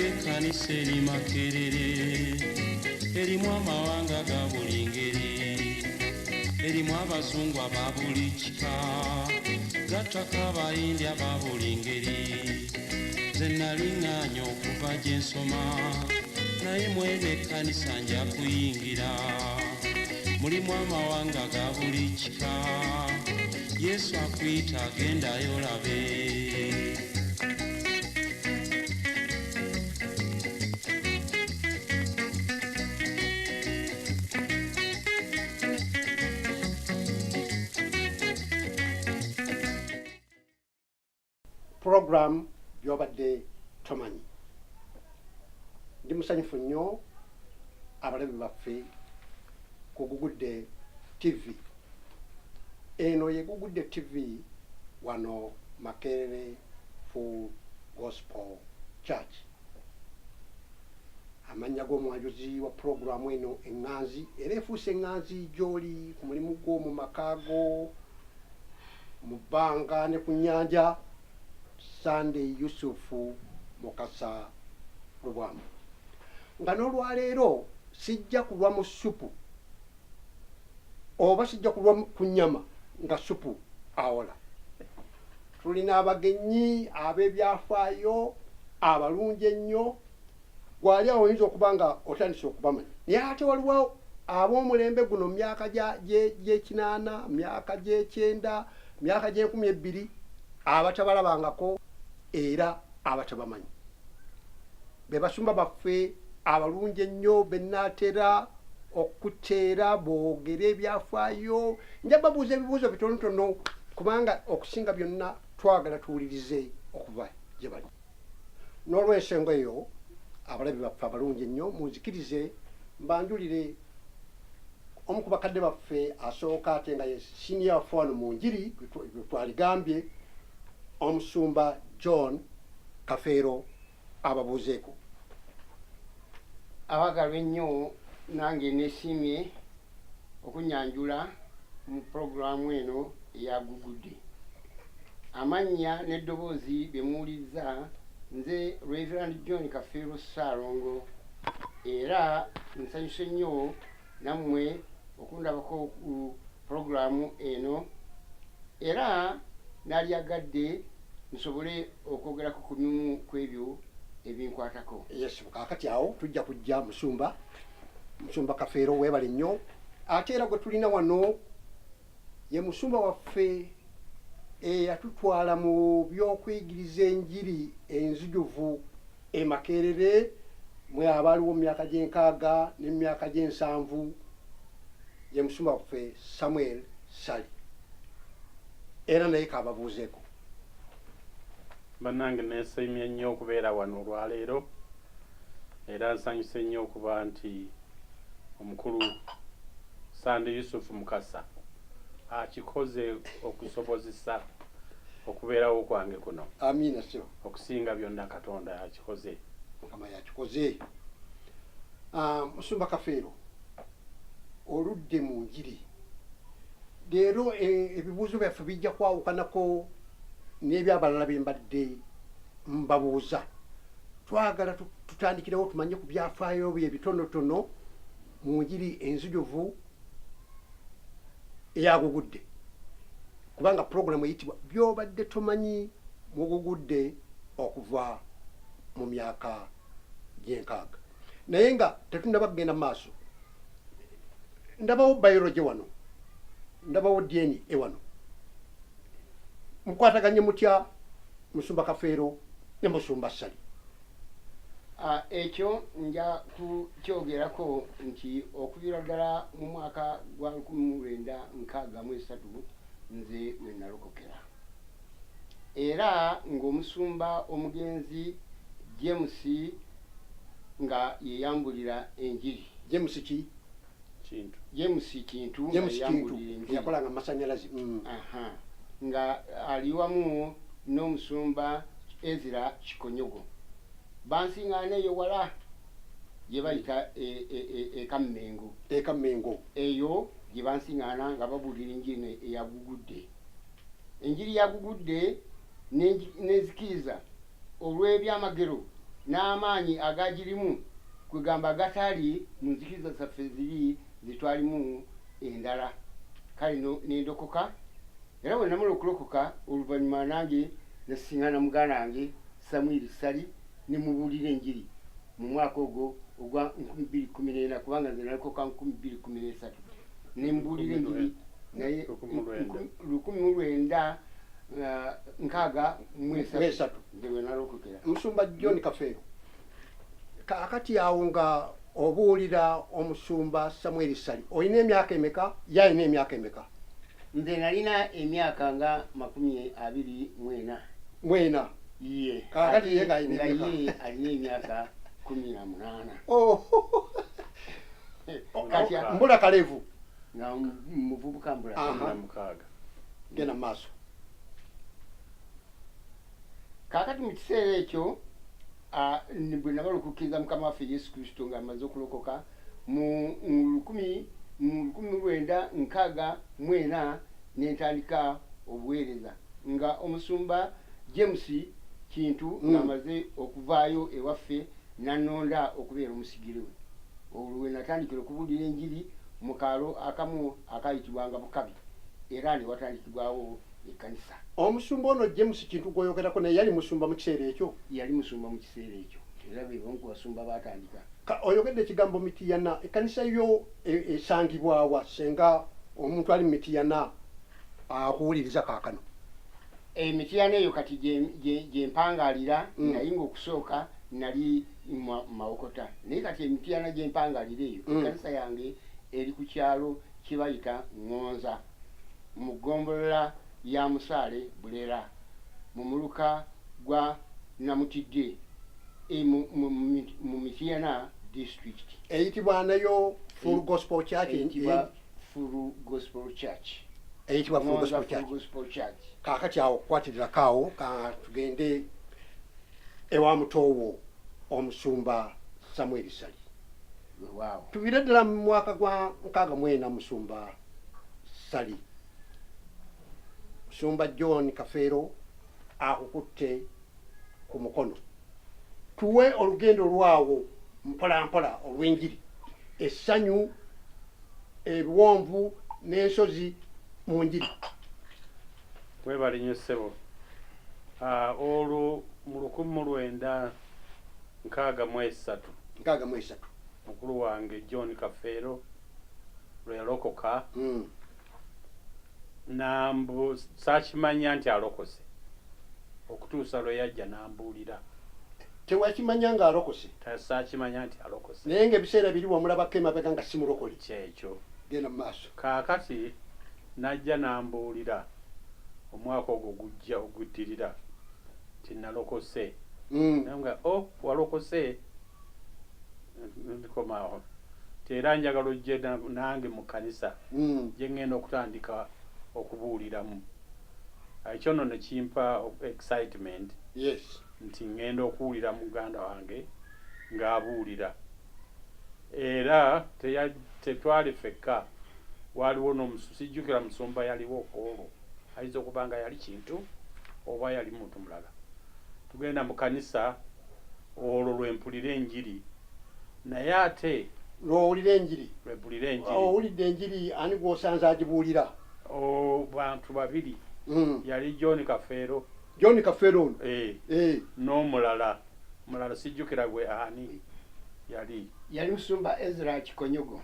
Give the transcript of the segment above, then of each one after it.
ekkanisa eri Makerere, erimu amawanga ga buli ngeri, erimu abazungu aba buli kika, gattako abayindi aba buli ngeri. Nze naliŋŋaanya okuva gye nsoma, naye mweno ekkanisa nja kuyingira. Mulimu amawanga ga buli kika, Yesu akuyita agendayo olabe. Program gy'obadde tomanyi. Ndi musanyufu nnyo abalabi baffe ku Gugudde TV. Eno ye Gugudde TV wano Makerere Full Gospel Church. Amannya g'omwanjuzi wa programu eno eŋŋanzi, era efuuse eŋŋanzi gy'oli ku mulimu gwo, mu makaago, mu bbanga ne ku nnyanja. Sunday Yusufu Mukasa Rubwamu. Nga n'olwaleero sijja kulwa mu supu oba sijja kulwa ku nnyama nga supu awola. Tulina abagenyi ab'ebyafaayo abalungi ennyo, gwali awo oyinza okuba nga otandise okubamanya. Naye ate waliwo ab'omulembe guno myaka gy'ekinaana, myaka gy'ekyenda, myaka gy'enkumi 2 abatabalabangako era abatabamanyi. Be basumba baffe abalungi ennyo be nnaatera okuteera boogere ebyafaayo. Nja babuuza ebibuuzo bitonotono kubanga okusinga byonna twagala tuwulirize okuva gye bali. N'olw'ensonga eyo abalabi baffe abalungi ennyo munzikirize mbanjulire omu ku bakadde baffe asooka ate nga ye siniya waffe wano mu njiri gwe twaligambye, Omusumba John Kafeero ababuuzeeko. Abagalwa ennyo, nange neesiimye okunyanjula mu puroguramu eno eya Gugudde. Amannya n'eddoboozi bye muwuliriza, nze Reverend John Kafeero Ssaalongo, era nsanyuse nnyo nammwe okundabako ku puroguramu eno, era nalyagadde nsobole okwogerako ku bimu ku ebyo ebinkwatako. Yes, kaakati awo tujja kujja Musumba Kafeero, weebale nnyo. Ate era gwe tulina wano ye musumba waffe eyatutwala mu by'okuyigiriza enjiri enzijuvu e Makerere, mwe abaaliwo mu myaka gy'enkaaga n'emyaka gy'ensanvu, ye musumba waffe Samuel Sali. Era naye kababuuzeeko. Bannange neesiimye nnyo okubeera wano olwaleero, era nsanyuse nnyo okuba nti omukulu Sunday Yusufu Mukasa akikoze okusobozesa okubeerawo kwange kuno. Amiina syo. Okusinga byonna Katonda akikoze. Mukama yakikoze. Musumba Kafeero, oludde mu njiri. Leero ebibuuzo byaffe bijja kwawukanako n'ebyabalala bye mbadde mbabuuza. Twagala tutandikirewo tumanye ku byafaayo bye bitonotono mu njiri enzijuvu eya Gugudde, kubanga puroguramu eyitibwa by'obadde tomanyi mu Gugudde okuva mu myaka gy'enkaaga. Naye nga tetundaba kugenda mu maaso, ndabawo biology wano, ndabawo DNA ewano. Mukwataganye mutya Musumba Kafeero ne Musumba Sali? Ekyo nja kukyogerako nti okuviira ddala mu mwaka gwa 1963 nze we nalokokera, era ng'omusumba omugenzi James nga yeyambulira enjiri. James ki? Kintu. James Kintu yakolanga masanyalazi. Nga ali wamu n'omusumba Ezra Kikonyogo. Bansiŋŋaana eyo wala gye bayita Ekammengo. Ekammengo eyo gye bansiŋŋaana nga babuulira enjiri eya Gugudde. Enjiri ya Gugudde n'ezikiriza olw'ebyamagero n'amaanyi agagirimu kwegamba gatali mu nzikiriza zaffe ziri zetwalimu endala. Kale nendokoka era bwe namala okulokoka oluvannyuma nange nasiŋŋana muganda wange Samuel Sali ne mubuulira enjiri mu mwaka ogwo ogwa 2014 kubanga nze nalokoka 2013 ne mubuulira enjiri naye 1963 ndewe nalokokera. Musumba John Kafeero, kakati awo nga obuulira omusumba Samuel Sali olina emyaka emeka? Yalina emyaka emeka? Nze nalina emyaka nga 24. Mwena? Ye. Kakati ye nga ye alina emyaka 18. Kati mbula kalevu nga muvubuka mbula mukaaga. Genda maaso. Kakati mu kiseera ekyo bwe nabala okukkiriza Mukama waffe Yesu Kristo nga amaze okulokoka mu 1964 nentandika obuweereza nga omusumba James Kintu ng'amaze okuvaayo ewaffe nanonda okubeera omusigire we. Olwo we natandikira okubuulira enjiri mu kaalo akamu akayitibwanga Bukabi era ne watandikibwawo ekkanisa. Omusumba ono James Kintu gwoyogerako naye yali musumba mu kiseera ekyo? Yali musumba mu kiseera ekyo era be bamu ku basumba baatandika. Oyogedde ekigambo Mityana, ekkanisa yo esangibwawa senga omuntu ali mu Mityana akuwuliriza kaakano? Mityana eyo kati gyempangaalira naye ng'okusooka nali Mawokota naye kati Mityana gyempangaalira eyo ekkanisa yange eri ku kyalo kye bayita Ngonza mu ggombolola ya Musaale Bulera mu muluka gwa Namutidde mu Mityana district. Eyitibwa nayo Full Gospel Church? Eyitibwa Full Gospel Church. Eyitibwa Full Gospel Church. Kakati awo okukwatirira kaawo tugende ewa mutoowo omusumba Samuel Sali. Wow. Tubire ddala mu mwaka gwa 64 musumba Sali. Musumba John Kafeero akukutte ku mukono. Tuwe olugendo lwawo mpola mpola olw'enjiri, essanyu, ebiwonvu n'ensozi mu njiri. Webale nnyo ssebo. Olwo mu 1963 mukulu wange John Kafeero lwe yalokoka nambu saakimanya nti alokose okutuusa lwe yajja nambuulira. Tewakimanya nga alokose? Saakimanya nti alokose naye ng'ebiseera biri wamulabako emabega nga si mulokole. Kyekyo. Genda mu maaso. Kaakati najja nambuulira omwaka ogwo gujja oguddirira nti nalokose. Nga walokose ndikomaawo nti era njagala ojje nange mu kkanisa gye ŋŋenda okutandika okubuuliramu. Ekyo nno ne kimpa excitement. Yes. Nti ŋŋenda okuwulira muganda wange ng'abuulira. Era tetwali ffekka, waliwo sijjukira musumba yaliwo olwo ayinza okuba nga yali Kintu oba yali muntu mulala. Tugenda mu kanisa olwo lwempulira enjiri naye ate lwowulira enjiri? Lwempulira enjiri. Owulidde enjiri ani gw'osanze agibuulira? Bantu babiri. Yali John Kafeero. John Kafeero ono? N'omulala sijjukira gwe ani yali musumba Ezra Kikonyogo.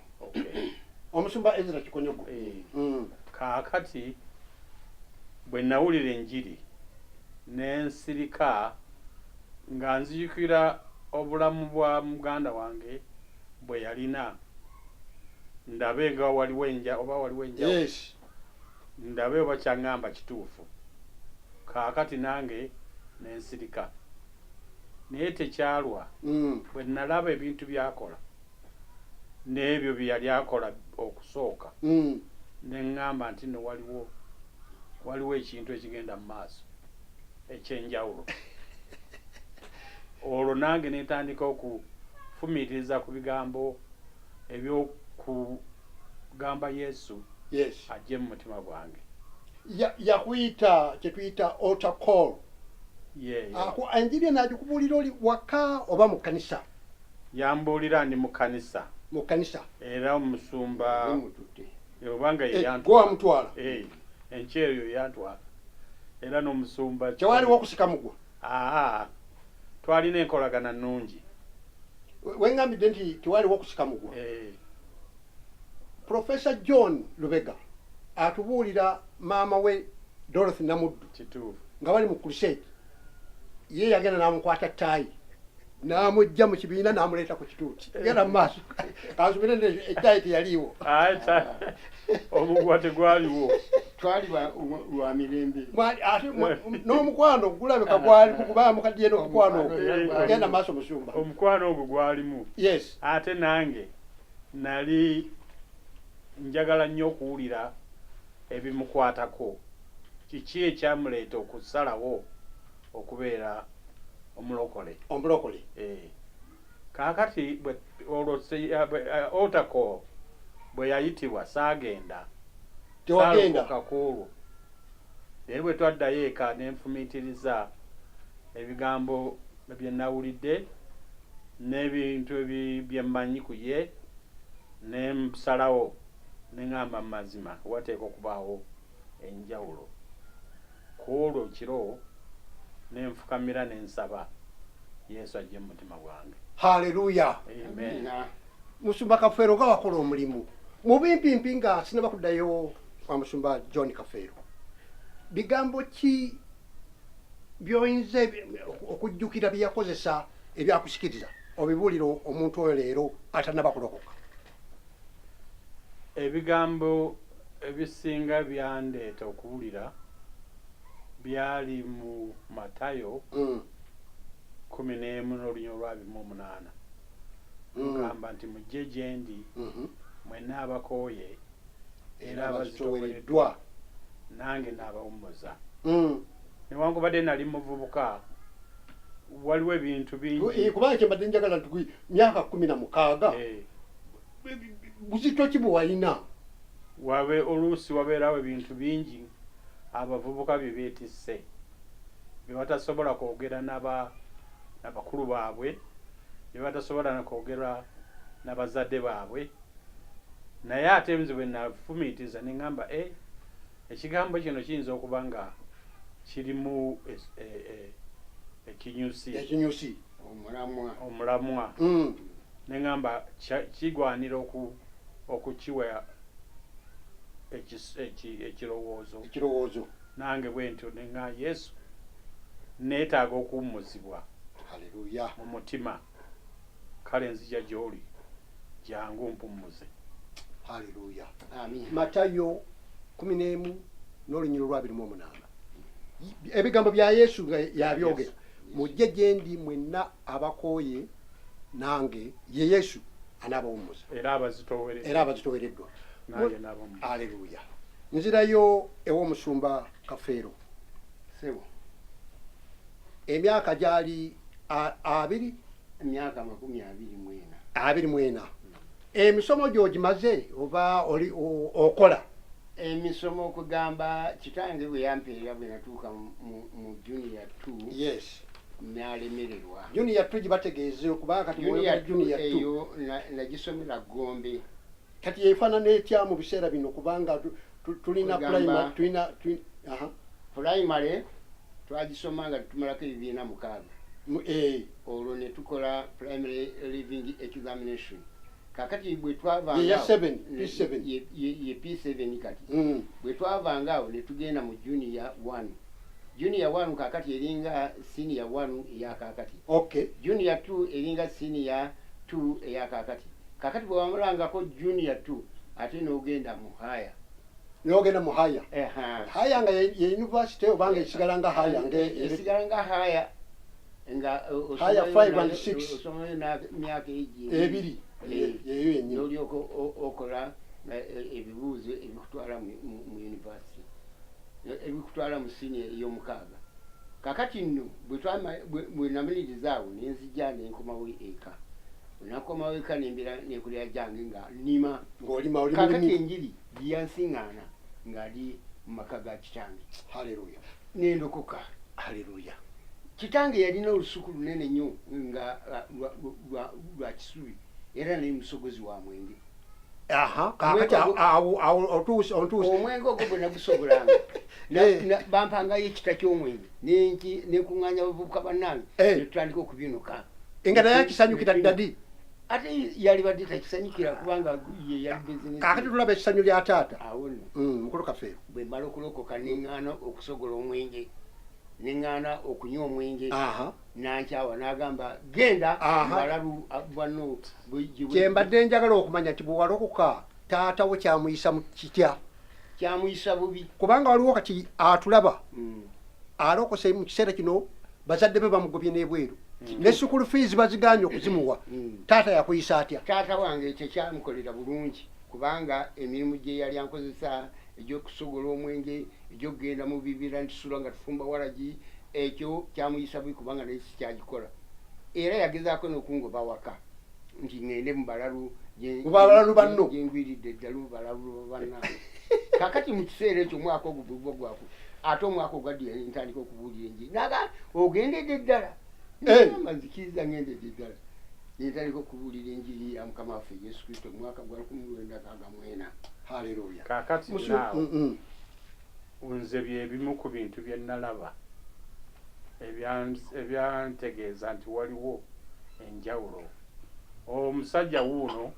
Omusumba Ezra Kikonyogo. Kaakati bwe nawulira enjiri n'ensirika nga nzijukira obulamu bwa muganda wange bwe yalina, ndabe nga waliwo enjawulo. Yes. Ndabe oba kyaŋŋamba kituufu. Kaakati nange n'ensirika naye tekyalwa. Bwe nalaba ebintu byakola n'ebyo bye yali akola okusooka ne ŋŋamba nti no waliwo ekintu ekigenda mu maaso ekyenjawulo. Olwo nange netandika okufumiitiriza ku bigambo ebyokugamba Yesu ajje mu mutima gwange. Yakuyita kye tuyita altar call. enjiri enagikubuulira oli waka oba mu kkanisa? Yambuulira ndi mu kkanisa. Mu kkanisa Era omusumba obanga ye wamutwala enkyeyo yantwala. Era n'omusumba tewaliwo okusika mugwa. Twalina enkolagana nnungi. Wengambidde nti tewaliwo okusika mugwa. Professor John Lubega atubuulira maama we Dorothy Namuddu Kituufu. nga bali mu crusade. Ye yagenda n'amukwata ttaayi n'amujja mu kibiina n'amuleeta ku kituuti. Genda mu maaso kansubire ettaayi teyaliiwo. Omugwa tegwaliwo. Twali lwa mirembe. Ate n'omukwano gulabika gwali kukuba mukaddiye n'omukwano ogwo. Genda maaso musumba. Omukwano ogwo gwalimu. Yes. Ate nange nali njagala nnyo okuwulira ebimukwatako. Kiki ekyamuleeta okusalawo okubeera omulokole. Omulokole. Kaakati Otako bwe yayitibwa saagenda. Tewagenda. Kakuulu. Naye bwe twaddayo eka ne nfumiitiriza ebigambo bye nawulidde n'ebintu bye mmanyi ku ye ne nsalawo ne ŋŋamba mu mazima wateeka okubaawo enjawulo. Ku olwo kiro ne nfukamira ne nsaba Yesu ajje mu mutima gwange. Haleluya. Amen. Musumba Kafeero nga wakola omulimu mubimpimpi nga sinaba kuddayo wa musumba John Kafeero. Bigambo ki by'oyinza okujjukira bye yakozesa ebyakusikiriza obibuulira omuntu oyo leero atanaba kulokoka? Ebigambo ebisinga byandeeta okuwulira byali mu Matayo 11:28. Ngamba nti mujje gye ndi mwenna abakooye era abazitoowereddwa nange n'abawummuza. Newankubadde nali muvubuka waliwo ebintu bingi. Kubanga kyembadde njagala nti myaka 16 buzito ki bwe walina? Oluusi wabeerawo ebintu bingi abavubuka bye beetisse bye batasobola kwogera n'abakulu baabwe, bye batasobola nakwogera n'abazadde baabwe. Naye ate nze bwe nafumiitiza ne ŋŋamba ekigambo kino kiyinza okuba nga kirimu ekinyusi omulamwa. Ne ŋŋamba kigwanira okukiwa ekirowoozo. Nange bwe ntyo ne ŋŋa Yesu neetaaga okuwummuzibwa mu mutima. Kale nzija gy'oli jangu mpummuze. Haleluya. Matayo 11:28. Ebigambo bya Yesu yabyogera. Mujje gye ndi mwenna abakooye nange ye Yesu anaabawummuza. Era abazitoowereddwa. Nange n'abawummuza. Haleluya. Nzirayo ew'omusumba Kafeero. Sebo. Emyaka gyali 20? Emyaka 24. 24. Emisomo gy'ogimaze oba oli okola? Emisomo okugamba kitange bwe yampeera bwe natuuka mu junior 2. Yes. Nalemererwa. Junior 2 gibategeeze okubanga kati junior 2 eyo nagisomera Gombe. Kati yeefaanana etya mu biseera bino kubanga tulina primary twagisoma nga tumalako ebibiina 6. Olwo ne tukola primary living examination. Kakati bwe twavanga ye P7 kati. Bwe twavanga awo ne tugenda mu junior 1. Junior 1 kakati eringa senior 1 eya kakati. Okay. Junior 2 eringa senior 2 eya kakati. Kakati bwe wamulangako junior 2 ate n'ogenda mu higher. N'ogenda mu higher. Higher nga ye university obanga esigala nga higher esigala nga higher nga higher 5 and 6 osomye na myaka ebiri. Yeyo yennyini. N'olyoko okola ebibuuzo ebikutwala mu university. Ebikutwala mu senior ey'omukaaga. Kakati nno bwe namaliriza awo ne nzija ne nkomawo eka. Nakomawo eka nembera nekulya jange nga nnima. Ng'olima oli kakati enjiri yansiŋŋaana ng'ali mu maka ga kitange. Haleluya. Nendokoka. Haleluya. kitange yalina olusuku lunene nnyo nga lwa kisubi era nemusogozi wa mwenge. Aha, kakati awo otuuse. Omwenge ogwo bwe nagusobolanga bampangayo ekita ky'omwenge nekuŋŋaanya abavubuka bannange netutandika okubinuka. Engana yakisanyukira ddadi. Ate yali badde takisanyukira kubanga ye yali business. Kakati tulaba ekisanyu lya taata. Awo nno. Mukulu kafeero. Bwe mmala okulokoka neŋŋaana okusogola omwenge neŋŋaana okunywa omwenge. Nankyawa n'agamba genda balalu bwano kyembadde njagala okumanya nti bwe walokoka taata wo kyamuyisa mu kitya. Kyamuyisa bubi kubanga waliwo kati atulaba alokose mu kiseera kino bazadde be bamugobye n'ebweru ne sukulu fees baziganye okuzimuwa. Taata yakuyisa atya? Taata wange ekyo kyamukolera bulungi kubanga emirimu gye yali ankozesa egy'okusogola omwenge egy'okugenda mu bibira ntusula nga tufumba waragi ekyo kyamuyisa bubi kubanga naye sikyagikola. Era yagezaako n'okungoba waka nti ŋŋende mu balalu banno gyengwiridde eddalu balalu bannange. Kakati mu kiseera ekyo omwaka ogwo bwe guba gwako ate omwaka ogwadde ntandika okubuulira enjiri naga ogendedde eddala mazikiriza ŋŋendedde eddala nentandika okubuulira enjiri ya mukama waffe Yesu Kristo omwaka gwa 1994. Haleluya. Kakati naawe nze byebimu ku bintu bye nalaba ebyantegeeza nti waliwo enjawulo. Omusajja wuuno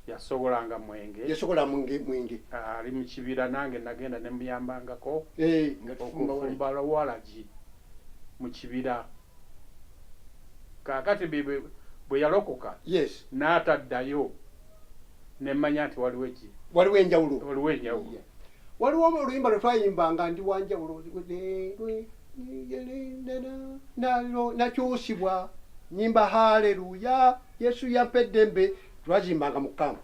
yasobolanga mwenge. Yasobola mwenge. Ali mu kibira nange nagenda ne muyambangako nga tufumba waragi mu kibira. Kakati bwe yalokoka n'ataddayo ne mmanya nti waliwo enjawulo. Waliwo oluyimba lwe twayimbanga ndi wanjawulo nakyusibwa nyimba haleluya Yesu yampa eddembe twazimbanga mu kkampu.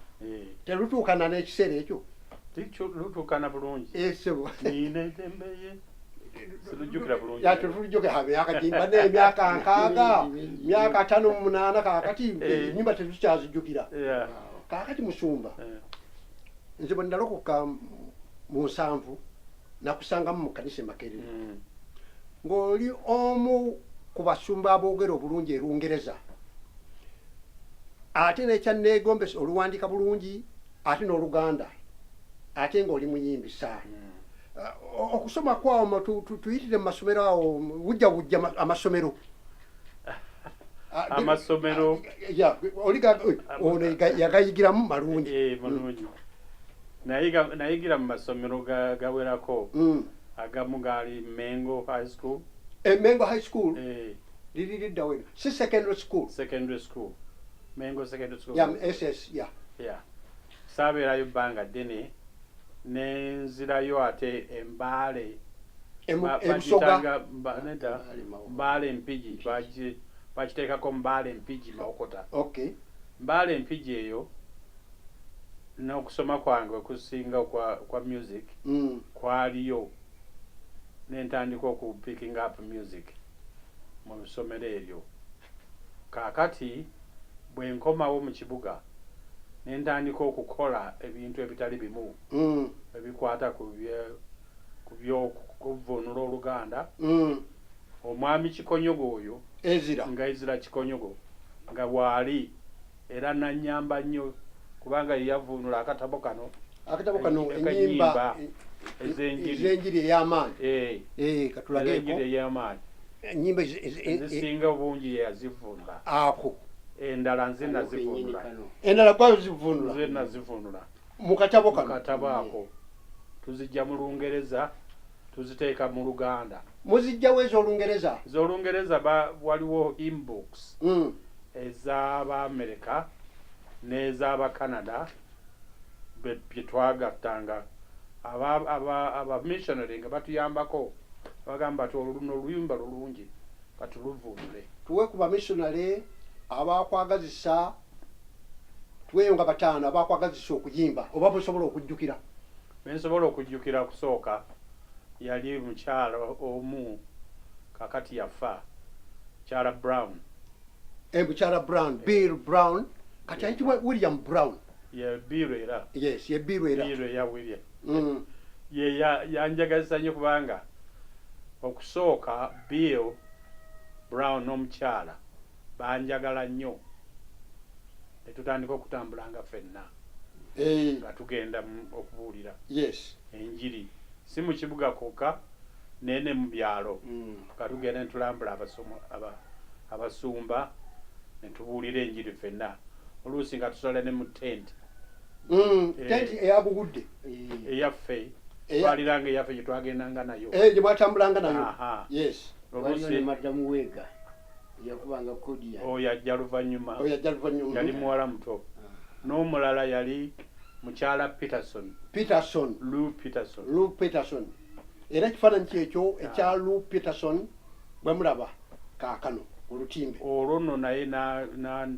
Telutuukana n'ekiseera ekyo? Lutuukana bulungi. Sebo nina eddembe ye silujjukira bulungi. Tulujjukira myaka n'emyaka 6 myaka 5 mu 8 kakati ennyimba tetukyazijjukira. Kakati Musumba nze bwe nalokoka mu 7 nakusangamu mu kanisa Makerere ng'oli omu ku basumba aboogera obulungi Olungereza ate nekyanneegombesa oluwandiika bulungi ate n'Oluganda ate ng'oli muyimbisa. Okusoma kwawo tuyitire mu masomero awo wujja amasomero ono yagayigiramu malungi. Nayigira mu masomero gawerako. Agamu gali Mengo High School. Mengo High School? Liri lidda wena. Si secondary school? Secondary school. Mengo Secondary School. SS, Saabeerayo bbanga ddene nenzirayo ate Embaale. Ebusoga? Mbaale Mpigi. Bakiteekako Mbaale Mpigi Mawokota. Mbaale Mpigi eyo n'okusoma kwange okusinga kwa music kwaliyo nentandika picking up music mu ssomero eryo. Kakati bwe nkomawo mu kibuga nentandika okukola ebintu ebitali bimu ebikwata ku by'okuvvuunula Oluganda. Omwami Kikonyogo oyo nga Ezira Kikonyogo nga bw'ali era nannyamba nnyo kubanga yeyavvuunula akatabo kano ennyimba ez'enjiri ey'amaanyi. Katulageeko ennyimba ezisinga obungi yazivvuunula. Ako endala nze nazivvuunula. Endala kwayo zivvuunula? Nze nazivvuunula mu katabo kano. Mu katabo ako tuzijja mu Lungereza tuziteeka mu Luganda. Muzijjawo ez'Olungereza? Ez'Olungereza waliwo hymn books ez'Abamerika n'ez'Abacanada bye twagattanga. Aba missionary nga batuyambako bagamba ti oluno oluyimba lulungi katuluvvuunule. Tuwe ku bamissionary abakwagazisa tuweyo nga 5 abakwagazisa okuyimba oba busobola okujjukira. Bensobola okujjukira kusooka yali mukyala omu kakati yafa Kyala Brown. Mukyala Brown, Bill Brown. Kati ayitibwa William Brown. Bill era. Yes, Bill era. Bill ya William. Yanjagazisa nnyo kubanga okusooka Bill Brown n'omukyala banjagala nnyo ne tutandika okutambulanga ffenna nga tugenda okubuulira yes enjiri si mu kibuga kokka nene mu byalo nga tugenda ne tulambula abasumba ne tubuulira enjiri ffenna oluusi nga tusala ne mu tent eyagugudde eyaffe twaliranga eyaffe gye twagendanga nayo gye mwatambulanga nayo yes oluusi maddamu weega yakubanga kodiya oyo ajja luvannyuma yali muwala muto n'omulala yali mukyala Lou Peterson era ekifaananyi kyekyo ekya Lou Peterson bwe mulaba kaakano olutimbe olwo nno naye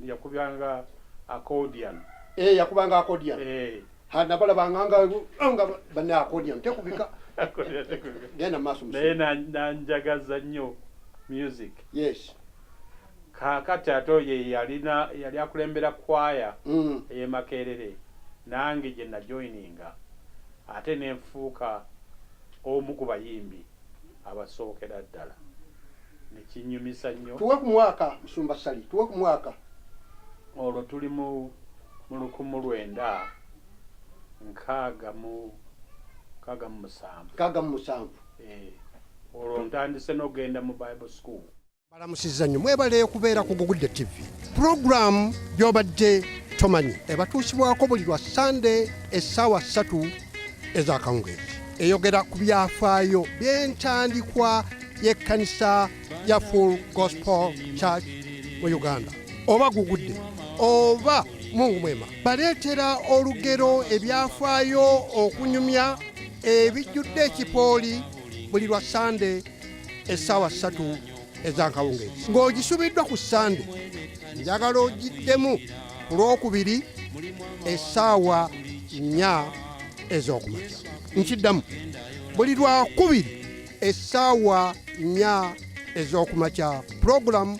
yakubanga accordion yakubanga accordion nabalabanga nga banne accordion tekubika genda maaso naye nanjagaza nnyo music yes kaakati ate oyo yali akulembera kwaya ey'e Makerere nange gye najoyininga ate nenfuuka omu ku bayimbi abasookera ddala nekinyumisa nnyo tuwe ku mwaka Musumba Sali tuwe ku mwaka olwo tuli mu 1967 olwo ntandise n'ogenda mu Bible School. Balamusizza nnyo mwebale okubeera ku Gugudde TV. Program gy'obadde tomanyi ebatuusibwako buli lwa Sunday essaawa 3 ez'akawungeezi eyogera ku byafaayo by'entandikwa y'ekkanisa ya Full Gospel Church mu Uganda oba Gugudde oba Mungu Mwema baleetera olugero ebyafaayo okunyumya ebijjudde ekipooli buli lwa Sunday essaawa 3 ez'akawungeezi ng'ogisubiddwa ku Sunday njagala ogiddemu ku Lwokubiri essaawa 4 ez'okumakya nkiddamu buli Lwakubiri essaawa 4 ez'okumakya puroguramu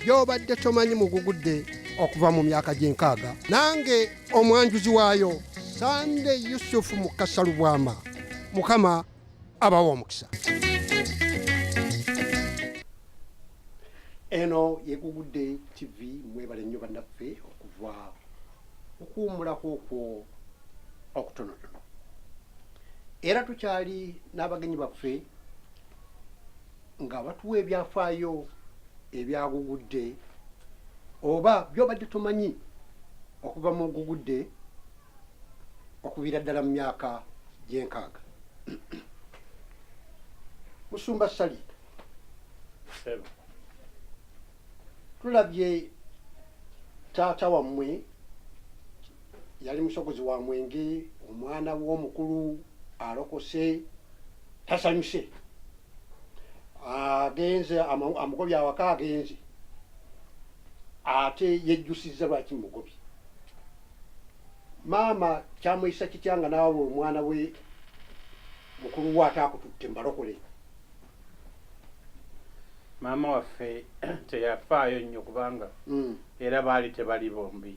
gy'obadde tomanyi mu Gugudde okuva mu myaka gy'enkaaga nange omwanjuzi waayo Sunday Yusufu Mukasa Lubwama Mukama abawa omukisa. Eno ye Gugudde TV mwebale nnyo bannaffe okuva okuwummulako okwo okutonotono era tukyali n'abagenyi baffe nga batuwa ebyafaayo ebya Gugudde oba by'obadde tomanyi okuva mu Gugudde okuviira ddala mu myaka gy'enkaaga. Musumba Sali tulabye taata wammwe yali musogozi wa mwenge omwana w'omukulu alokose tasanyuse agenze amugobye awaka agenze ate yejjusizza lwaki mugobye maama kyamuyisa kityanga naawe omwana we mukulu we ate akututte mbalokole. Maama waffe teyafaayo nnyo kubanga era baali tebali bombi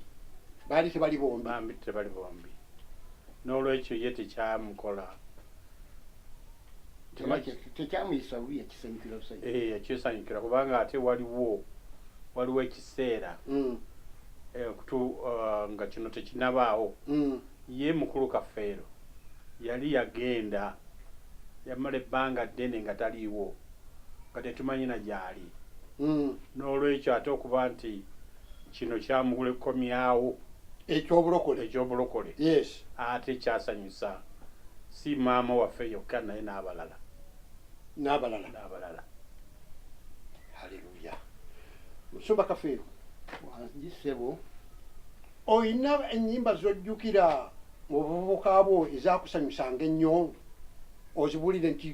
n'olwekyo ye tekyamukola tekyamuyisa bubi yakisanyukira kubanga ate waliwo ekiseera nga kino tekinabaawo ye mukulu Kafeero yali yagenda yamala ebbanga ddene nga taliiwo nga tetumanyi na gyali n'olwekyo ate okuba nti kino kyamulekomyawo ekyobulokole ate kyasanyusa si maama waffe yokka naye n'abalala. Haleluya. Musumba Kafeero gisebo oyina ennyimba z'ojjukira mu buvubuka bwo ezaakusanyusanga ennyo ozibulire nti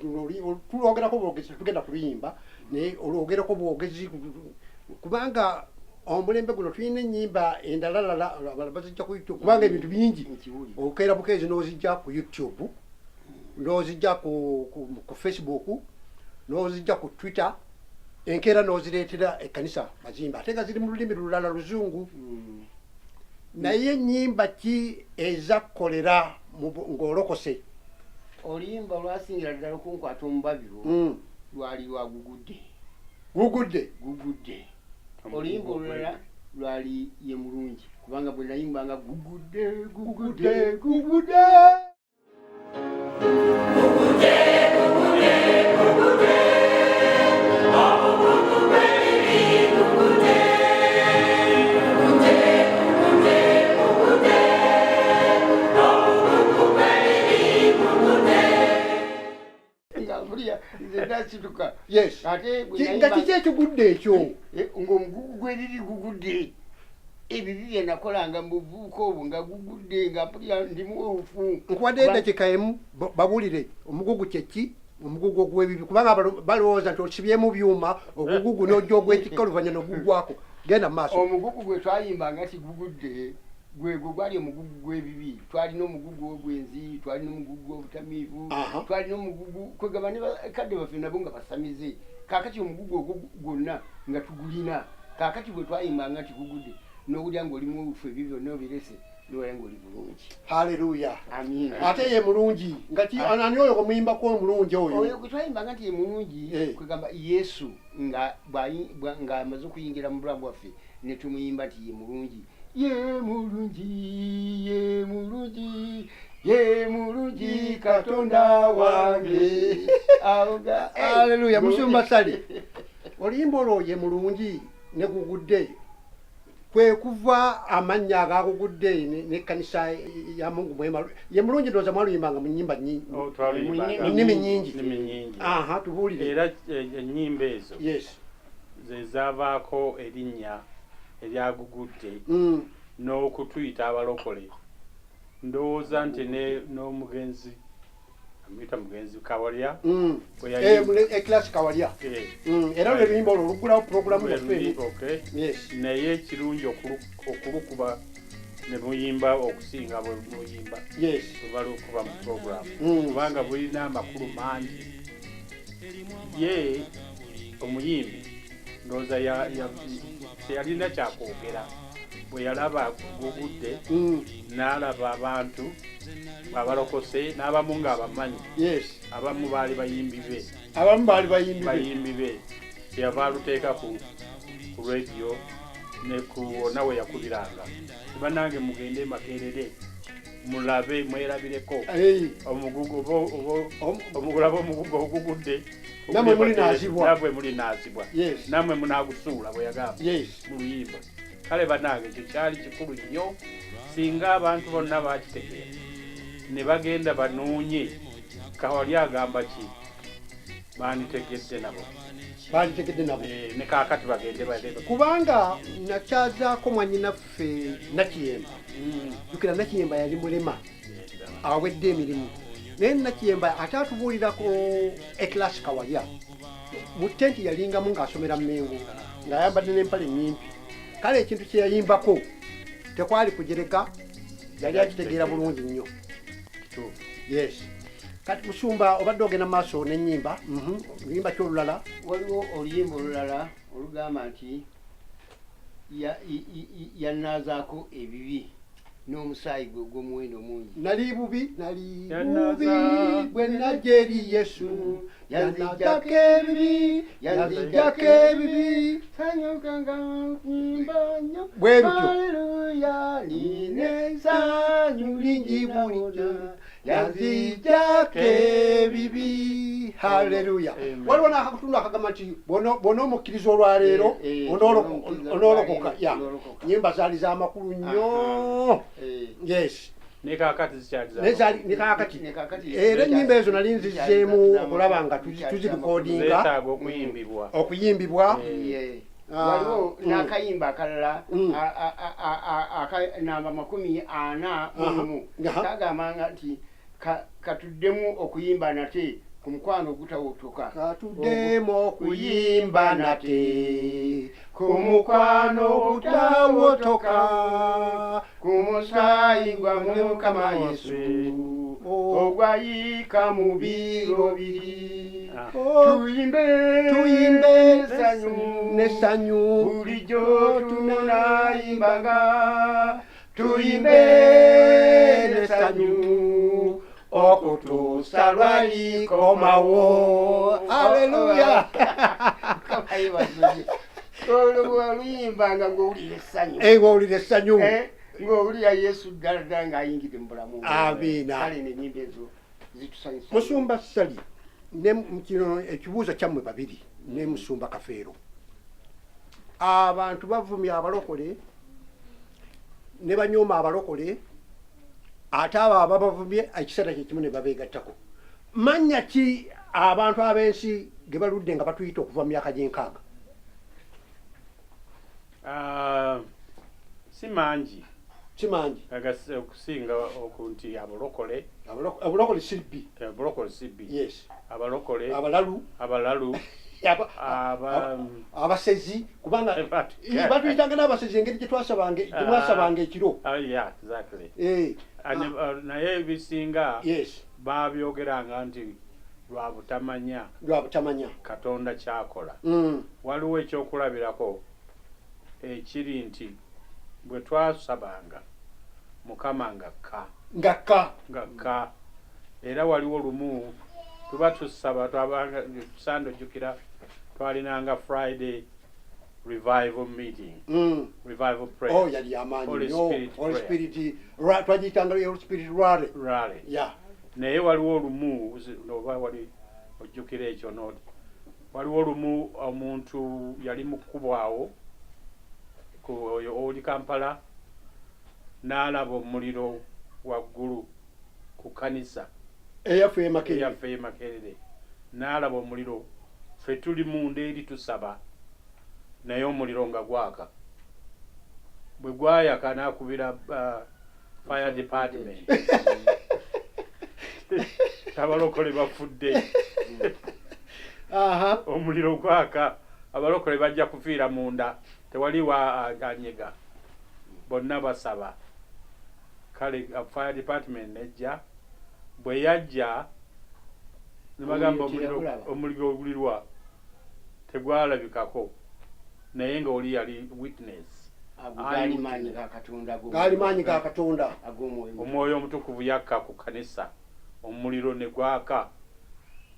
tulwogerako bwogezi tugenda kuluyimba naye olwogerako bwogezi kubanga omulembe guno tulina ennyimba endalalala bazijja ku YouTube kubanga ebintu bingi okeera bukeezi n'ozijja ku YouTube n'ozijja ku Facebook n'ozijja ku Twitter enkeera n'ozireetera ekkanisa mazimba ate nga ziri mu lulimi lulala Luzungu. Naye ennyimba ki ezakolera ng'olokose? oluyimba olwasingira ddala okunkwata omubabiro lwali lwa Gugudde gugudde gugudde oluyimba olulala lwali ye mulungi kubanga bwe nayimbanga gugudde gugudde gugudde nze nasituka yes ate nga kiki ekigudde ekyo ng'omugugu gweriri gugudde ebibi bye nakolanga mu buvubuka obwo nga gugudde nga mpulira ndi muweufu nkuwadde eddakiika emu babuulire omugugu kyeki omugugu ogw'ebibi kubanga balowooza nti osibyemu byuma ogugugu n'ojja ogw'ekika oluvannyuma n'ogugwako genda mu maaso omugugu gwe twayimbanga ti gugudde gwegwo gwali omugugu gw'ebibi twalina omugugu ogwenzi twalina omugugu obutamiivu twalina omugugu kwegaba ne bakadde baffe nabo nga basamize kaakati omugugu ogwo gwonna nga tugulina kaakati bwe twayimbanga nti gugudde n'owulira ng'olimu obufu ebyo byonna obirese niwala ng'oli bulungi haleluya amiina ate ye mulungi nga ani oyo omuyimbako omulungi oyo gwe twayimbanga nti ye mulungi kwegamba yesu ng'amaze okuyingira mu bulamu bwaffe ne tumuyimba nti ye mulungi ye mulungi ye mulungi ye mulungi katonda wange haleluya musumba sale oluyimba olwo ye mulungi ne gugudde kwe kuva amannya agakugudde n'ekkanisa ya mungu mwema ye mulungi ndowooza mwaluyimbanga mu nnyimba nnimi nnyingi tubuulire era ennyimba ezo yes ze zaavaako erinnya eryagugudde n'okutuyita abalokole ndowooza nti n'omugenzi amuyita mugenzi Kawalya ekilasi Kawalya era lwe luyimba olwo oluggulawo puroguramu yaffe naye kirungi okulukuba ne muyimba okusinga bwe muyimba bwebali okuba mu puroguramu kubanga bulina amakulu mangi ye omuyimbi ndowooza teyalina kyakwogera bwe yalaba gugudde n'alaba abantu abalokose n'abamu ng'abamanyi abamu baali bayimbi be yava aluteeka ku radio ne ku wonna we yakubiranga bannange mugende Makerere mulabe mwerabireko omugulaba omugugu ogugudde namwe muli naazibwa namwe munaagusuula bwe yagamba mu luyimba kale bannange ekyo kyali kikulu nnyo singa abantu bonna bakitegeera ne bagenda banoonye Kawalya agamba ki banditegedde nabo ne kaakati bagende kubanga nakyazaako mwannyinaffe Nakiyemba jukira Nakiyemba yali mulema awedde emirimu naye Nakiyemba ate atubuulirako ekilasi Kawalya mu tenti yalingamu ng'asomera Mmengo ng'ayambadde n'empale nnyimpi kale ekintu kye yayimbako tekwali kujereka yali akitegeera bulungi nnyo yes kati musumba obadde ogenda maaso n'ennyimba oluyimba kyolulala waliwo oluyimba olulala olugamba nti yanaazaako ebibi n'omusaayi gwe ogw'omuwendo mungi nali bubi bwe najja eri Yesu yanzijjako ebibi sanyukanga nyimba nnyo bwe bityo haleluya nine essanyu lingi bulijjo yanzijjako ebibi haleluya waliwo n'akatundu akagamba nti bw'onoomukkiriza olwaleero onoolokoka nyimba zaali z'amakulu nnyo yes ne kaakati era ennyimba ezo nali nzizzeemu okulaba nga tuzirikodinga okuyimbibwa waliwo n'akayimba akalala namba 41 kagamba nti katuddemu okuyimba nate ku mukwano ogutawotoka katuddemu okuyimba nate ku mukwano ogutawotoka ku musaayi gwa Mukama Yesu ogwayika mu biro biri tuyimbe n'essanyu bulijjo tunayimbanga tuyimbe n'essanyu okutu lutuusa lwali komawo. Haleluya. olwo luyimbanga ng'owulira essanyu Owulira essanyu. ng'owulira Yesu ddala ddala ng'ayingidde mu bulamu. Amiina. Kale n'ennyimba ezo zitusanyusa. Musumba Sali ne kino ekibuuzo kyammwe babiri ne Musumba Kafeero. Abantu bavumya abalokole ne banyooma abalokole ate abo ababavumye ekiseera kyekimu ne babeegattako. Manya ki abantu ab'ensi ge baludde nga batuyita okuva mu myaka gy'enkaaga? Si mangi. Si mangi. Okusinga okunti abalokole. Abalokole sibbi. Abalokole sibbi. Yes. Abalokole. Abalalu. Abasezi kubanga batuyitanga n'abasezi engeri gye twasabanga ekiro. Yeah, exactly. Naye ebisinga baabyogeranga nti lwa butamanya Katonda kyakola. Waliwo ekyokulabirako ekiri nti bwe twasabanga Mukama ngakka era waliwo lumu tuba tusaba twabanga Sande ojjukira twalinanga Friday revival meeting. Revival prayer. Oh, yali amaanyi nnyo. Holy Spirit twagiyitanga Holy Spirit rally. Yeah. Naye waliwo olumu oba wali ojjukira ekyo noti waliwo olumu omuntu yali mu kkubo awo oli Kampala n'alaba omuliro waggulu ku kanisa eyaffe e Makerere n'alaba omuliro ffe tuli munda eri tusaba naye omuliro nga gwaka bwe gwayaka n'akubira fire department abalokole bafudde omuliro gwaka abalokole bajja kufiira munda tewali wa anyega bonna basaba kale fire department nejja bwe yajja nebagamba omuliro ogulirwa tegwalabikako naye nga oli yali witness gaali maanyi ga Katonda omwoyo omutukuvu yakka ku kanisa omuliro ne gwaka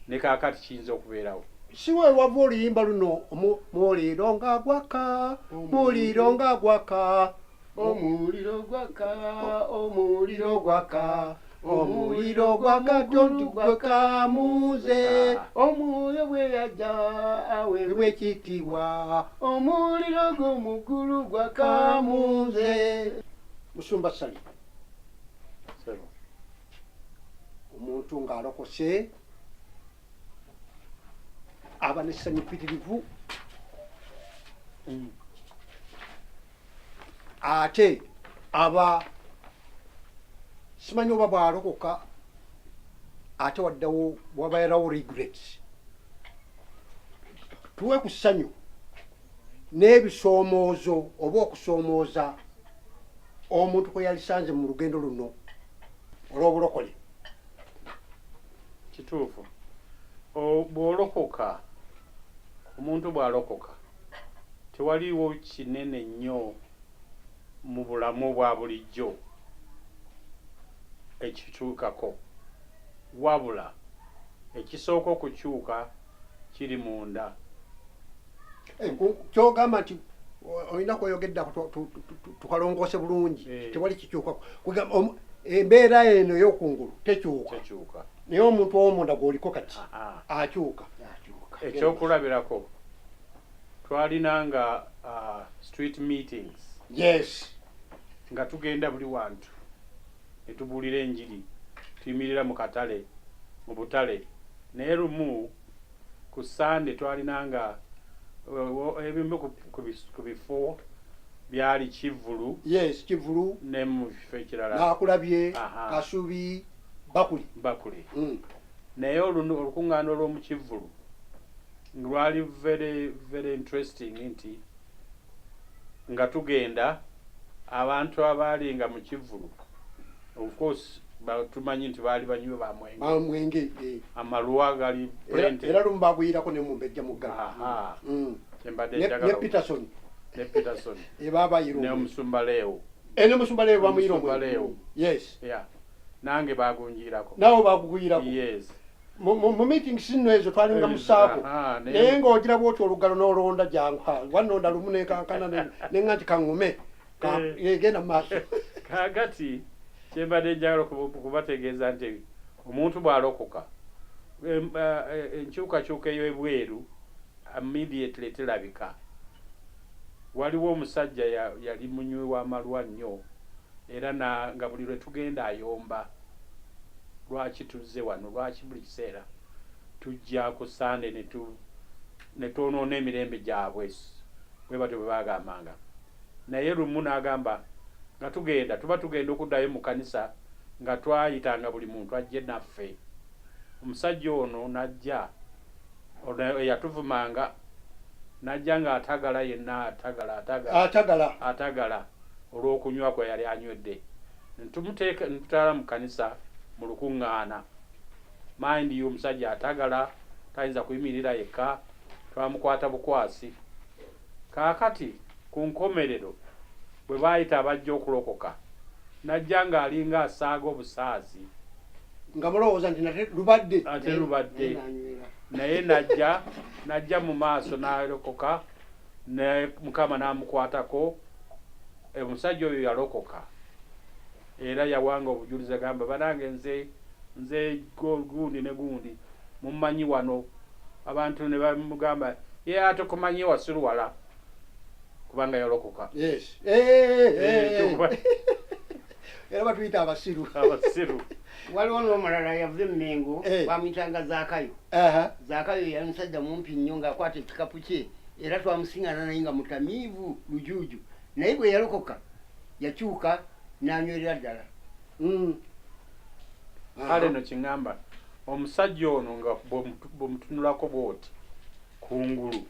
ne kaakati kiyinza okubeerawo. Siwe wava oluyimba luno muliro nga gwaka muliro nga gwaka omuliro gwaka omuliro gwa Katonda gwaka muze omwoyo bwe yajja aweebwa ekitiibwa omuliro gw'omuggulu gwaka muze. Musumba Sali omuntu ng'alokose aba n'essanyu ppitirivu ate aba simanyi oba bw'alokoka ate wabeerawo regret. Tuwe ku ssanyu n'ebisoomoozo oba okusoomooza omuntu kwe yalisanze mu lugendo luno olw'obulokole. Kituufu. Bw'olokoka omuntu bw'alokoka tewaliwo kinene nnyo mu bulamu bwa bulijjo ekituukako wabula ekisooka okukyuka kiri munda. Kyogamba nti olina kweyogedda tukalongoose bulungi tewali kikyukako embeera eno ey'okungulu tekyuka naye omuntu ow'omunda gw'oliko kati akyuka. Ekyokulabirako twalinanga street meetings. Yes. Nga tugenda buli wantu ne tubuulira enjiri tuyimirira mu katale mu butale naye lumu ku Sande twalinanga ebimu ku bifo byali Kivulu. Yes, Kivulu ne mu bifo ekirala Naakulabye, Kasubi, Bakuli. Naye olukuŋŋaana olw'omu Kivulu lwali very interesting nti nga tugenda abantu abaali nga mu Kivulu of course tumanyi nti baali banywi ba mwenge amaluwa gali era lumu bagwirako ne mumbejja muggala ne Peterson ne Omusumba Leo bamuyira omwenge. Yes. Yeah. nange bagunjirako nawe bagugwirako yes mu meeting sino ezo twalinga musaako naye ng'ogira bwoti olugalo n'olonda jangu wannonda lumu nekankana nenga nti kaŋŋume genda mu maaso kaagati kyembadde njagala kubategeeza nti omuntu bw'alokoka enkyukakyuka eyo ebweru immediately terabika. Waliwo omusajja yali munywi w'amalwa nnyo era nga buli lwe tugenda ayomba. Lwaki tuzze wano, lwaki buli kiseera tujja ku Sande ne twonoona emirembe gyabwe bwe batyo bwe baagambanga. Naye lumu n'agamba nga tuba tugenda okuddayo mu kanisa nga twayitanga buli muntu ajje naffe. Omusajja ono najja eyatuvumanga najja nga atagala yenna atagala olw'okunywa kwe yali anywedde. Ntutwala mu kanisa mu lukuŋŋaana. Mind you omusajja atagala tayinza kuyimirira yekka, twamukwata bukwasi. Kaakati ku nkomerero bwe baayita abajja okulokoka najja ng'alinga asaaga obusaazi nga mulowooza nti lubadde ate lubadde naye najja mu maaso n'alokoka ne Mukama n'amukwatako. Omusajja oyo yalokoka era yawanga obujulizi agamba banange nze gundi ne gundi mummanyi wano. Abantu ne bamugamba ye ate kumanyi wasiruwala kubanga yalokoka. Yes. Era batuyita abasiru. Waliwo n'omulala yava Mmengo bamuyitanga Zaakayo. Zaakayo yali musajja mumpi nnyo ng'akwata ekikapu kye era twamusiŋŋana naye nga mutamiivu lujuuju, naye bwe yalokoka yakyuka n'anywerera ddala. Kale no kiŋŋamba omusajja ono nga bw'omutunulako bw'oti kungulu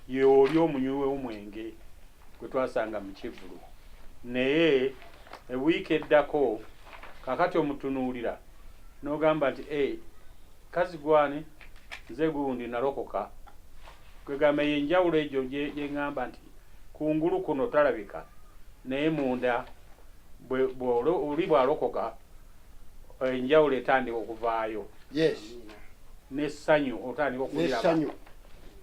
ye oli omunywi w'omwenge gwe twasanga mu Kivulu. Naye ewiiki eddako kakati omutunuulira n'ogamba nti kazi gwani nze gundi nalokoka. Kwegamba yenjawulo egyo gye ŋŋamba nti kungulu kuno talabika naye munda oli bw'alokoka enjawulo etandika okuvaayo. Yes. N'essanyu otandika okuliraba.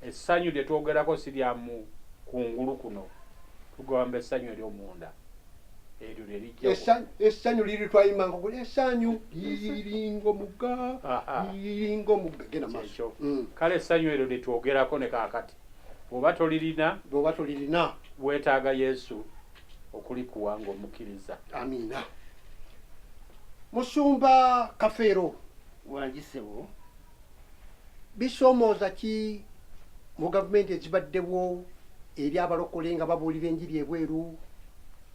Essanyu lye twogerako si lya mu kungulu kuno, tugamba essanyu ery'omunda eryo lye lijja. Essanyu liri twayimanga okuli essanyu liringa omugga genda maaso. Kale essanyu eryo lye twogerako ne kaakati bw'oba tolirina weetaaga Yesu okulikuwa ng'omukkiriza. Amiina. Musumba Kafeero wangisebo bisoomooza ki mu gavumenti ezibaddewo eri abalokole nga babuulira enjiri ebweru?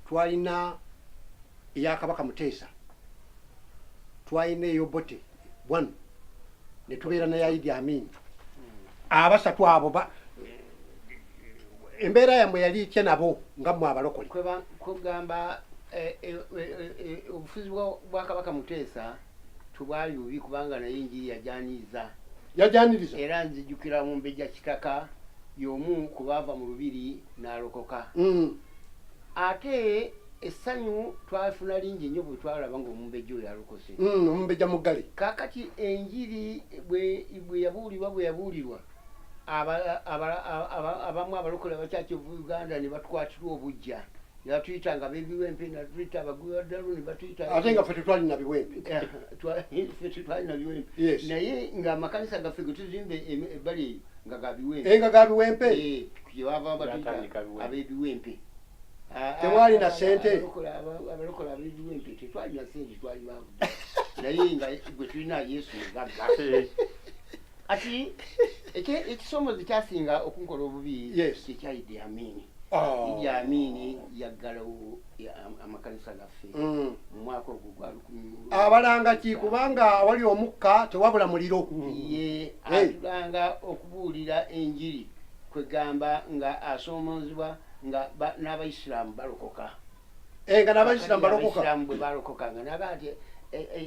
Twalina eya Kabaka Muteesa, twalina ey'Obote 1 ne tubeera na Idi Amin. Abasatu abo embeera yammwe yali itya nabo nga mmwe abalokole? Kugamba obufuzi bwa Kabaka Muteesa tubwali bubi kubanga naye enjiri yajaniriza era nzijjukira mu Mbejja Kitaka y'omu kubaava mu lubiri n'alokoka. Ate essanyu twafuna lingi nnyo bwe twalaba ng'omumbejja oyo alokose. Omumbejja muggale. Kaakati enjiri bwe yabuulirwa abamu abalokole abakyaki Uganda ne batukwatirwa obujja ne batuyita b'ebiwempe ne batuyita abagwiradalu ne batuyita ate nga ffe tetwalina biwempe. Ffe tetwalina biwempe naye ng'amakanisa gaffe ge tuzimbe ebbali nga ga biwempe. Nga ga biwempe? Kyebava batuyita ab'ebiwempe. Tewali na sente. Abalokola ab'ebiwempe tetwalina sente, twali baavu naye nga gwe tulina Yesu gagga. Ati ekisomozi kyasinga okunkola obubi kyekya Idi Amin. Idi Amin yaggalawo amakanisa gaffe mu mwaka ogwo gwa 10. Abalanga ki kubanga awali omukka tewabula muliro. Ye atulanga okubuulira enjiri kwegamba nga asoomozebwa nga n'Abayisiraamu balokoka. Nga n'Abayisiraamu balokoka? Abayisiraamu bwe balokoka nga naga nti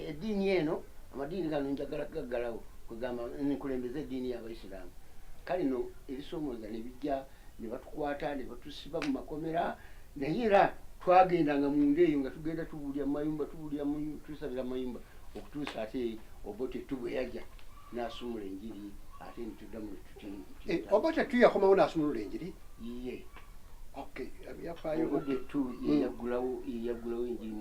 eddiini eno amadiini gano njagala gaggalawo kwegamba nkulembeza eddiini y'Abayisiraamu. Kale no ebisoomooza ne bijja ne batukwata ne batusiba mu makomera naye era twagendanga munda eyo nga tugenda tubulya mayumba tusabira mayumba okutuusa ate Obote tubwe yajja n'asumula enjiri ate nituddamu Obote tu yakomawo n'asumulula enjiri iye okay yafaayo Obote tu yeyaggulawo enjiri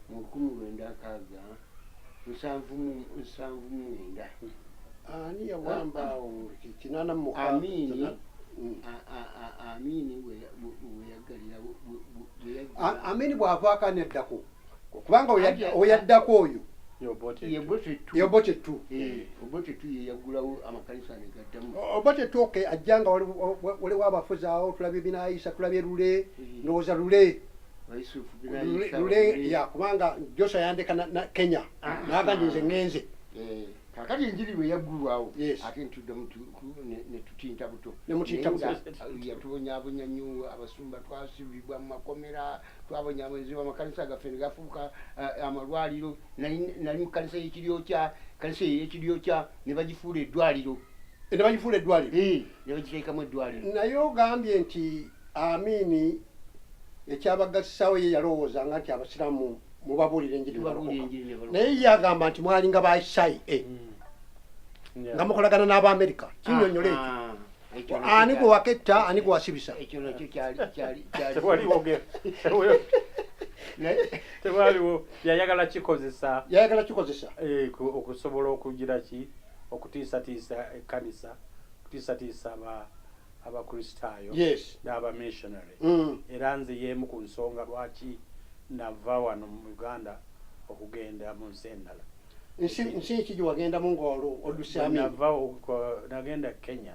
mu 1979 ani yawambaawo kinana mu Amini Amini bw'avaako aneddako kubanga oyaddako oyo Obote tu yeyaggulawo amakanisa negaddamu Obote tu okay ajjanga waliwo abafuzi awo tulabye Binaayisa tulabye Lule ndowooza Lule ya kubanga Joshua yandeka na Kenya n'agamba nze ngenze kakati enjiri bwe yaggulwawo ate ntuddamu netutinta buto yatubonyaabonya nnyo abasumba twasibibwa mu makomera twabonyaabonyezebwa amakanisa gaffe ne gafuuka amalwaliro nali mu kanisa y'Ekiryokya ne bagifuula eddwaliro ne bagiteekamu eddwaliro naye ogambye nti Amini ekyabagassawo ye yalowoozanga nti abasiraamu mubabuulira enjiri naye yagamba nti mwalinga ba CIA nga mukolagana n'Abamerika kinyonyole ekyo ani gwe waketta ani gwe wasibisa ekyo nakyo kyali tewaliwo yayagala kikozesa okusobola okugira ki okutiisatiisa ekkanisa okutiisatiisa abakristaayo n'abamissionary era nze yeemu ku nsonga lwaki nava wano mu Uganda okugenda mu nsi endala nsi ki gyewagendamu ng'olusi nagenda Kenya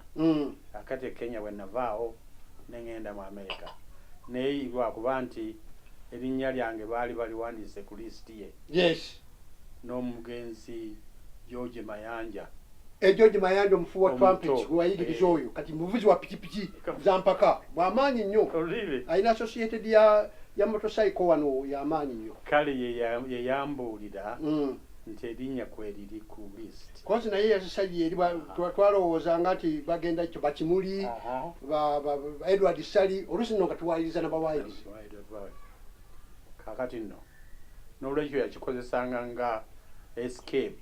akati Kenya we navaawo nengenda mu America naye lwakuba nti erinnya lyange baali baliwandiise ku listi ye n'omugenzi George Mayanja George Mayanja omufu wa trumpet wayigiriza oyo kati muvuzi wa pikipiki zampaka bw'amaanyi nnyo alina associated ya motorcycle wano y'amaanyi nnyo kale ye yambuulira nti erinnya kweriri ku list kozi naye yasajja eri twalowoozanga nti bagenda kyo Bakimuli Edward Sali oluusi nno nga tuwayiriza n'abawayiriza kakati nno n'olwekyo yakikozesanga nga escape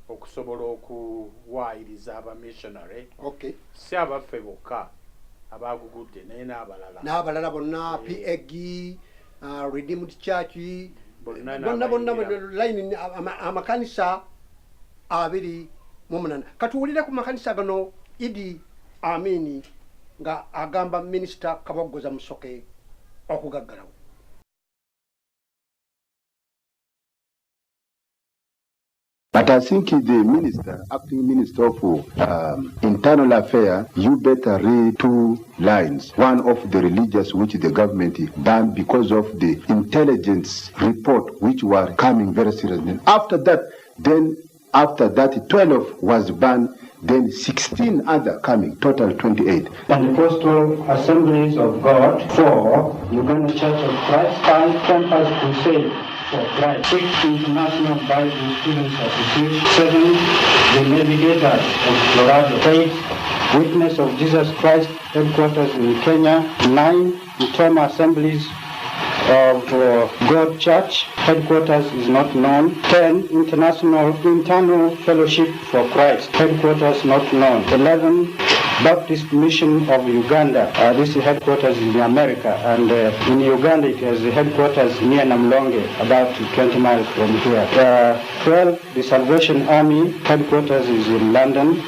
okusobola okuwaayiriza abamissionary si abaffe bokka abagugudde naye n'abalala bonna PAG Redeemed Church bonna line amakanisa 28 katuwulire ku makanisa gano Idi Amini nga agamba Minisita Kabogoza Musoke okugaggalawo But I think the acting minister of internal affairs, you better read 2 lines. One of the religious which the government banned because of the intelligence report which were coming very seriously. After that, 12 was banned. Then 16 other coming, total 28. Pentecostal Assemblies of God, 4, Uganda Church of Christ, 5, Campus Crusade for Christ, 6, International Bible Students Association, 7, The Navigators of Colorado, 8, Witness of Jesus Christ, headquarters in Kenya, 9, Utoma Assemblies of God Church, headquarters is not known. 10, Internal Fellowship for Christ, headquarters not known. 11, Baptist Mission of Uganda, this headquarters in America, and in Uganda it has the headquarters near Namlonge, about 20 miles from here. 12, the Salvation Army, headquarters is in London.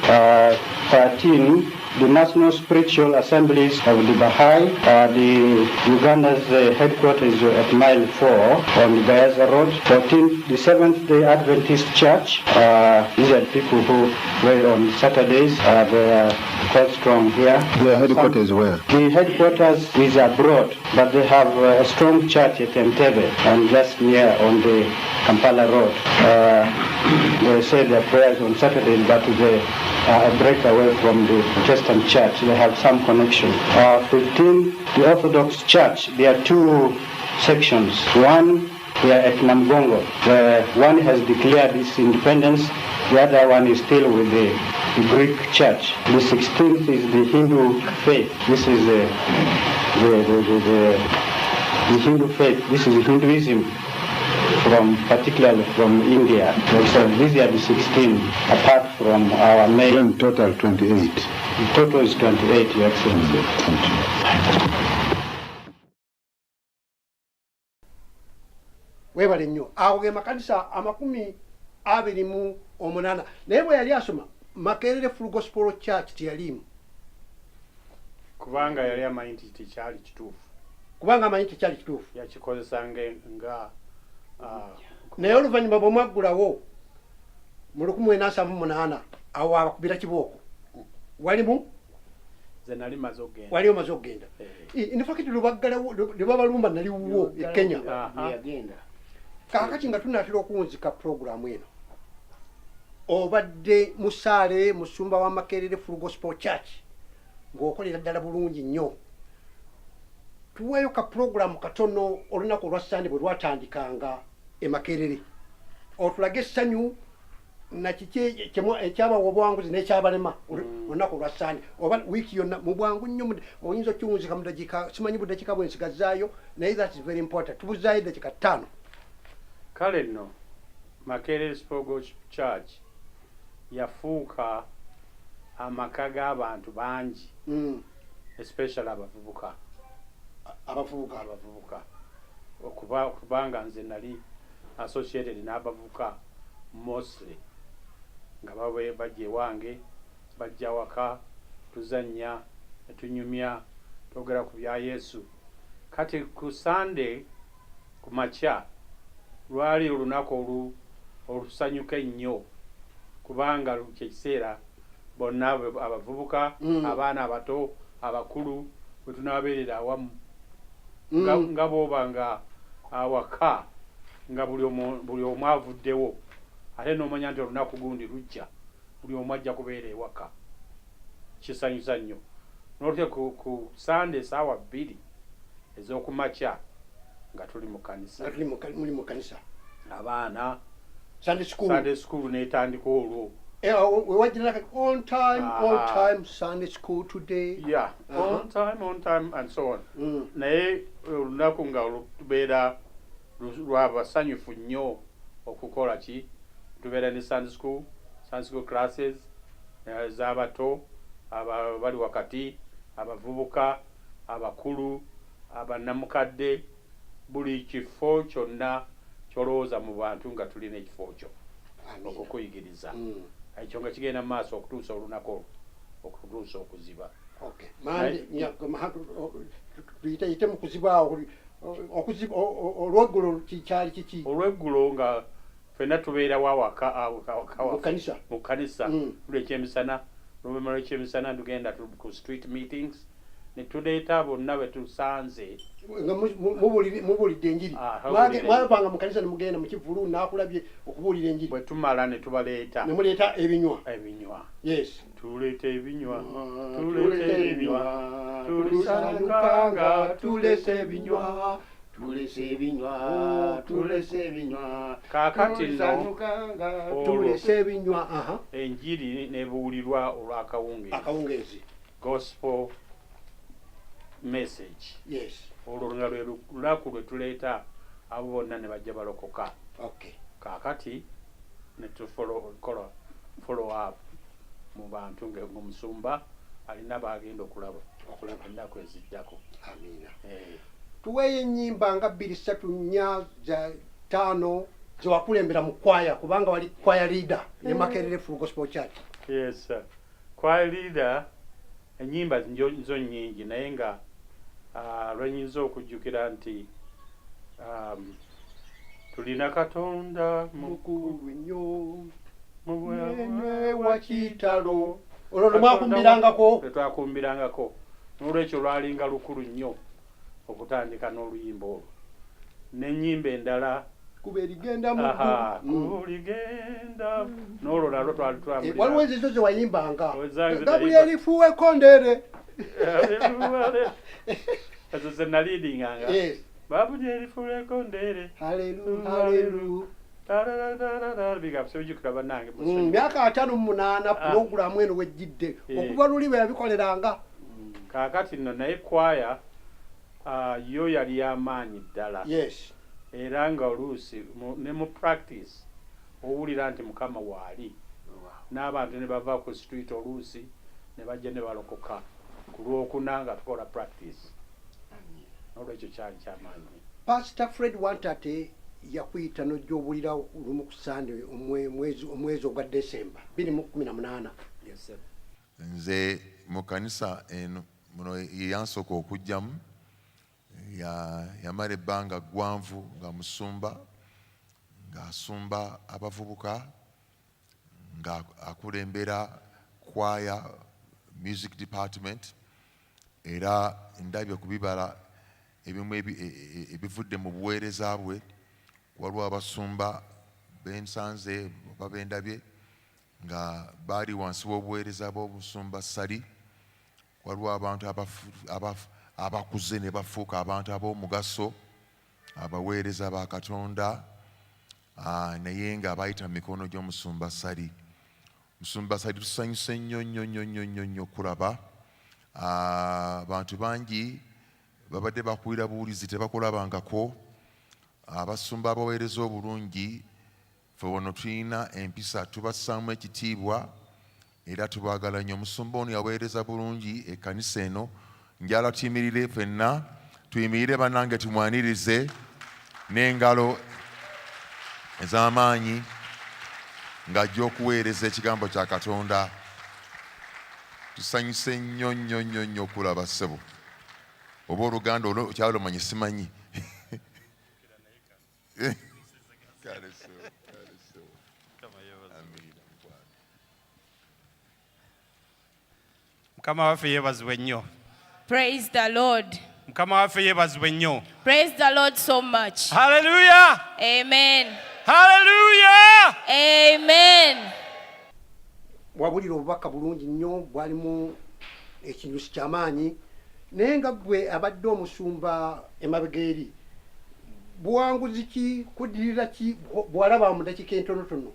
13, the National Spiritual Assemblies of the Baha'i, the Uganda's headquarters at mile 4 on the Gayaza Road. 14, the Seventh-day Adventist Church. These are people who pray on Saturdays. They are quite strong here. Their headquarters where? The headquarters is abroad, but they have a strong church at Entebbe and just near on the Kampala Road. They say their prayers on Saturdays, but they are a break away from the Protestant church. They have some connection. 15, the Orthodox Church. There are 2 sections. One here at Namgongo. One has declared its independence. The other one is still with the Greek Church. The 16th is the Hindu faith. This is the the Hindu faith. This is Hinduism, particularly from India. So these are the 16, apart from our main. In total 28. The total is 28, Your Excellency. Thank you. Webale nnyo awo ge makanisa 28 naye bwe yali asoma Makerere Full Gospel Church teyalimu kubanga yali amanyi nti tekyali kituufu yakikozesa nga naye oluvannyuma bwe mwaggulawo mu 1978 awo abakubira kibooko walimu ze nali maze okugenda wali omaze okugenda infact lubaggalawo lubabalumba naliwo e Kenya yagenda kaakati nga tunatera okuwunzika programu eno obadde musaale musumba wa Makerere Full Gospel Church ng'okolera ddala bulungi nnyo tuweeyo ka programu katono olunaku olwa Sande bwe lwatandikanga e Makerere otulage essanyu nakiki ekyabawa obwanguzi n'ekyabalema olunaku olwa Sande oba wiiki yonna mu bwangu nnyo oyinza okiwunzika mu dakiika simanyi budakiika bwensigazaayo naye that is very important tubuzaayo dakiika 5 kale nno Makerere Full Gospel Church yafuuka amaka g'abantu bangi especially abavubuka okubanga nze nali associated n'abavubuka mostly nga bajja ewange bajja waka tuzannya netunyumya twogera ku bya Yesu kati ku Sunday ku makya lwali olunaku olusanyuka ennyo kubanga kyekiseera bonna abavubuka abaana abato abakulu bwe tunaabeerera awamu nga booba nga awaka nga buli omu avuddewo ate n'omanya nti olunaku gundi lujja buli omu ajja kubeera ewaka kisanyusa nnyo n'olutya ku Sunday essaawa 2 ez'okumakya nga tuli mu kanisa abaana Sunday school n'etandika olwo on time Sunday school today on time and so on naye olunaku nga tubeera lwabasanyufu nnyo okukola ki tubeera ne Sunday school classes z'abato bali wakati abavubuka abakulu abannamukadde buli kifo kyonna kyolowooza mu bantu nga tulina ekifo kyo okukuyigiriza ekyo nga kigenda mu maaso okutuusa olunaku okutuusa okuziba tuyite mu kuziba olweggulo kyali kiki olweggulo nga ffenna tubeera wawaka mu kanisa lwekyemisana oluvanyuma lwekyemisana tugenda ku street meetings netuleeta bonna bwe tusanze mubuulidde enjiri mwavanga mu kanisa nemugenda mu kivulu naakulabye okubuulira enjiri bwe tumala ne tubaleeta nemuleeta ebinywa yes tuleeta ebinywa tulisanyukanga tulese ebinywa kaakati nno tulese ebinywa enjiri nebuulirwa olw'akawungeezi gospel message olwo nga lwe lunaku lwe tuleeta abo bonna ne bajja balokoka kaakati ne tukola follow up mu bantu ng'omusumba alina bagenda okulaba ennaku eziddako tuweeyo ennyimba nga 2, 3, 4, 5 zewakulembera mu kwaya kubanga wali kwaya leader ne Makerere Full Gospel Church. Yes kwaya leader ennyimba zo nnyingi naye nga lwenyinza okujjukira nti tulina Katonda mukulu nnyo mwene wa kitalo olwo lwemwakumbirangako tetwakumbirangako n'olwekyo lwalinga lukulu nnyo okutandika n'oluyimba olwo n'ennyimba endala kuba erigenda kuligenda n'olwo nalwo twali twambulira waliwo ezo ze wayimbanga Gabriel Fuwe Kondere ezo ze naliidinganga Gabriel Fuwe Kondere haleluya bigabisebijjukira bannange myaka 58 pulogulamu eno wejjidde okuva luli bwe yabikoleranga kaakati nno naye kwaya yo yali y'amaanyi ddala. Yes. Era nga oluusi ne mu practice owulira nti Mukama waali n'abantu ne bava ku street oluusi ne bajja ne balokoka ku Lwokuna nga tukola practice. Olwekyo kyali kyamaanyi. Pastor Fred Wantate yakuyita n'ojja owulira lumu ku Sande omwezi ogwa December 2018. Yes, sir. Nze mu kanisa eno muno yansooka okujjamu yamala ebbanga ggwanvu nga musumba ng'asumba abavubuka nga akulembera choir music department era ndabye ku bibala ebimu ebivudde mu buweereza bwe. Waliwo abasumba bensanze oba bendabye nga baali wansi w'obuweereza bw'obusumba Sali. Waliwo abantu abakuze ne bafuuka abantu ab'omugaso abaweereza ba Katonda naye nga bayita mikono gy'omusumba Sali. Musumba Sali tusanyuse nnyo okulaba abantu bangi babadde bakuwira buwulizi tebakulabangako. Abasumba abaweereza obulungi ffe wano tulina empisa tubassaamu ekitiibwa era tubaagala nnyo. Omusumba ono yaweereza bulungi ekkanisa eno. Njala tuyimirire ffenna tuyimirire bannange tumwanirize n'engalo ez'amaanyi ng'ajja okuweereza ekigambo kya Katonda. Tusanyuse nnyo okulaba ssebo. Oba Oluganda kyalumanye simanyi. Mukama waffe yeebazibwe nnyo. Praise the Lord. Mukama waffe yeebazibwe nnyo. Praise the Lord so much. Hallelujah. Amen. Hallelujah. Amen. Wabulira obubaka bulungi nnyo bwalimu ekinyusi ky'amaanyi naye nga ggwe abadde omusumba emabega eri buwanguzi ki kudirira ki bwalaba mu dakiika entonotono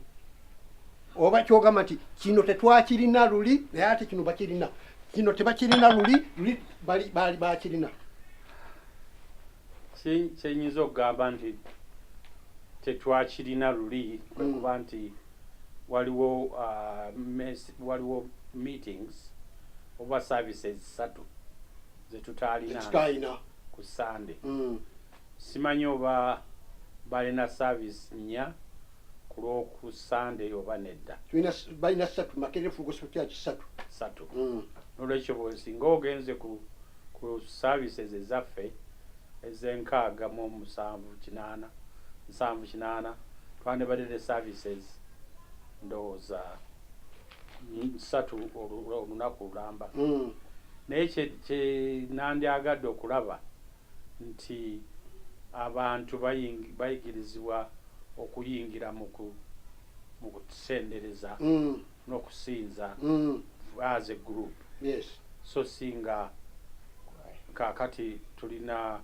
oba kyogamba nti kino tetwakirina luli naye ate kino bakirina kino tebakirina luli bakirina? Kyenyinza okugamba nti tetwakirina luli kuba nti waliwo meetings oba services 3 zetutaalina ku Sunday. Simanyi oba balina service 4 ku Lwoku Sunday oba nedda. Balina 3 Makerere Gospel Church 3. Nolwekyo bw'osinga ogenze ku services ezaffe ez'enkaaga mu 7-8 twandibadde services ndowooza 3 olunaku lulamba. Naye kye nandyagadde okulaba nti abantu bayigirizibwa okuyingira mu kusendereza n'okusinza as a group. Yes. So singa kakati tulina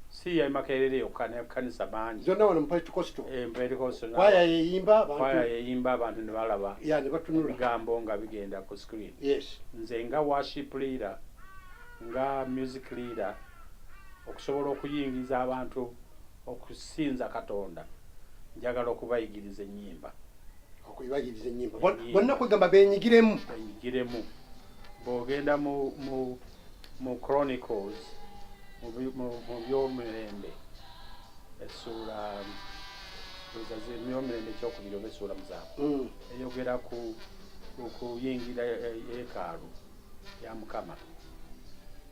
si ya Makerere yokka n'ekkanisa bangi zonna wano mu Pentecostal. Pentecostal Kwaya yeyimba abantu ne balaba ne batunula ebigambo nga bigenda ku screen. Yes. Nze nga worship leader nga music leader okusobola okuyingiza abantu okusinza Katonda njagala okubayigiriza ennyimba. Okubayigiriza ennyimba bonna kwegamba benyigiremu. Bw'ogenda mu Chronicles mu byomulembe essuula ebyomulembe ekyokubiri oba essuula 7 eyogera ku kuyingira yeekaalu ya Mukama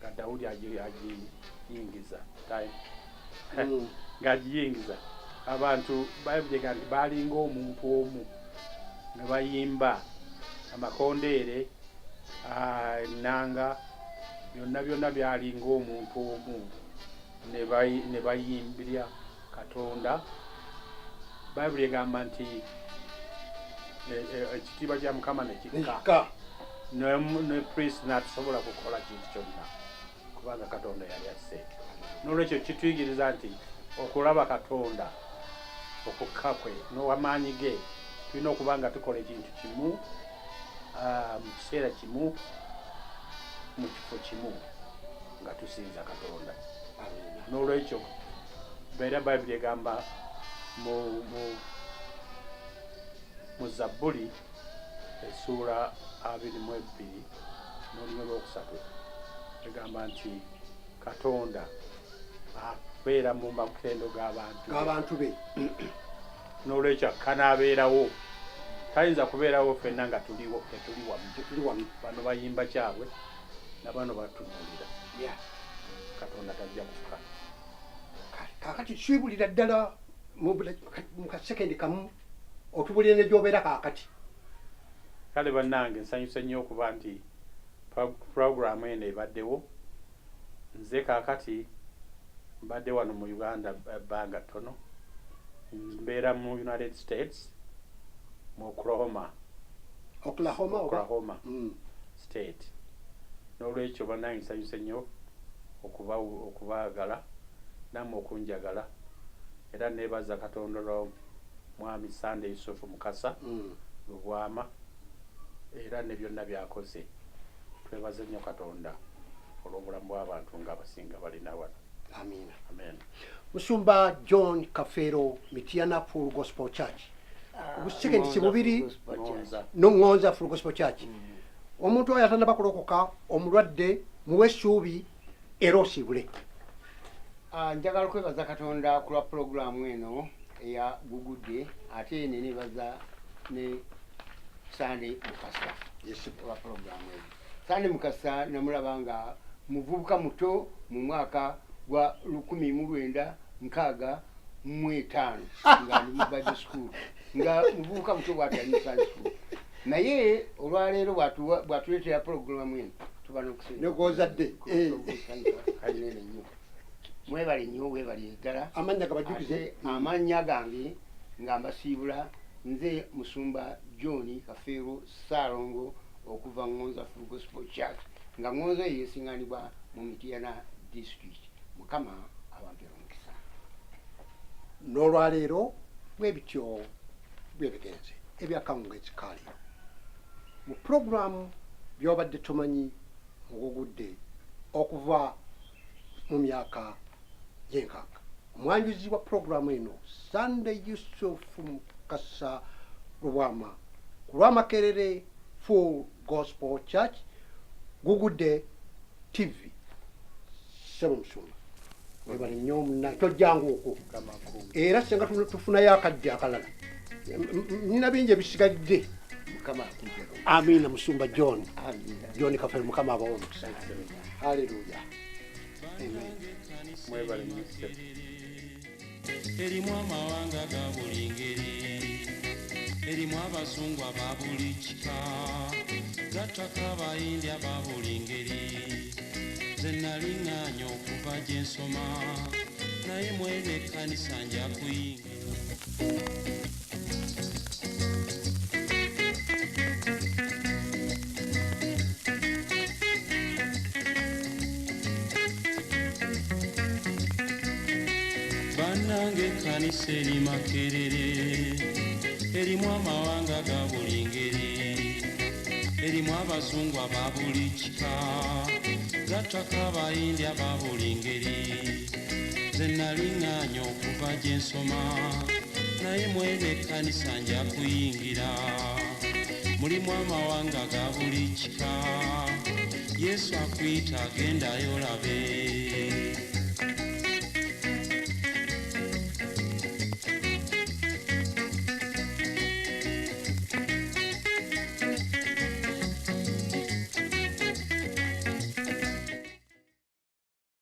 nga Dawudi agiyingiza ng'agiyingiza abantu bayogera nti baalinga omuntu omu ne bayimba amakondeere ennanga byonna byalinga omuntu omu ne bayimbirya Katonda. Bayibuli egamba nti ekitiibwa kya Mukama ne kikka ne priest n'atasobola kukola kintu kyonna kubanga Katonda yali asse. N'olwekyo kituyigiriza nti okulaba Katonda okukka kwe n'owamaanyi ge tulina okuba nga tukola ekintu kimu mu kiseera kimu mu kifo kimu nga tusinza Katonda. n'olwekyo beera bayibuli egamba mu Zabbuli essuula 22 n'olunya olwokusatu egamba nti Katonda abeera mu makendo g'abantu be n'olwekyo kanaabeerawo tayinza kubeerawo ffenna nga tetuli wamu bano bayimba kyabwe na bano batunuulira Katonda tajja kufuka kakati twibulira ddala mu kasekendi kamu otubulire ne gy'obeera kaakati kale bannange nsanyuse nnyo okuba nti puroguramu eno ebaddewo nze kaakati mbadde wano mu Uganda ebbanga ttono mbeera mu United States mu Oklahoma State n'olwekyo bannange nsanyuse nnyo okubaagala nammwe okunjagala era neebaza Katonda mwami Sunday Yusufu Mukasa Lubwama era ne byonna byakoze twebaze nnyo Katonda olw'obulamu bw'abantu ng'abasinga balina wano. Amina. Amen. Musumba John Kafero Mityana Full Gospel Church. Obusekendi kibubiri Ngonza Full Gospel Church. Omuntu oyo atannaba kulokoka omulwadde muwe essuubi era osiibule. Njagala okwebaza Katonda ku lwa puroguramu eno eya Gugudde ate ne nebaza ne Sunday Mukasa olwa puroguramu eno. Sunday Mukasa namulaba nga muvubuka muto mu mwaka gwa 1965 nga ndi mu Bible school nga muvubuka muto bw'atali mu Sunday school naye olwaleero bw'atuleetera puroguramu eno tuba n'okuwozadde mwebale nnyo weebale ddala amannya gabajulize amannya gange nga mbasiibula nze Musumba John Kafero Saalongo okuva Ngonza Full Gospel Church nga Ngonza yeesiŋŋanibwa mu Mityana district. Mukama abampera omukisa. N'olwaleero bwe bityo bwe bigenze ebyakawungeezi kaali mu puroguramu by'obadde tumanyi mugugudde okuva mu myaka y'enkaaga. Omwanjuzi wa puroguramu eno Sunday Yusufu Mukasa Lubwama ku lw'Amakerere Full Gospel Church Gugudde TV Sebo Musumba webale nnyo munna tojjangu okwo era senga tufunayo akadde akalala nina bingi ebisigadde. Mukama akumpera. Amina. Musumba John Kafero Mukama abawo omukisa. Haleluya. Amen. Mwebale nnyo. Erimu amawanga ga buli ngeri, erimu abazungu aba buli kika, gattako abayindi aba buli ngeri. Nze nali ŋŋaanya okuva gye nsoma, naye mwene ekkanisa nja kuyingira. Bannange ekkanisa eri Makerere, erimu amawanga ga buli ngeri, erimu abazungu aba buli kika, gattako abayindi aba buli ngeri. Nze nali ŋŋaanya okuva gye nsoma, naye mwene ekkanisa nja kuyingira. Mulimu amawanga ga buli kika, Yesu akuyita agendayo olabe.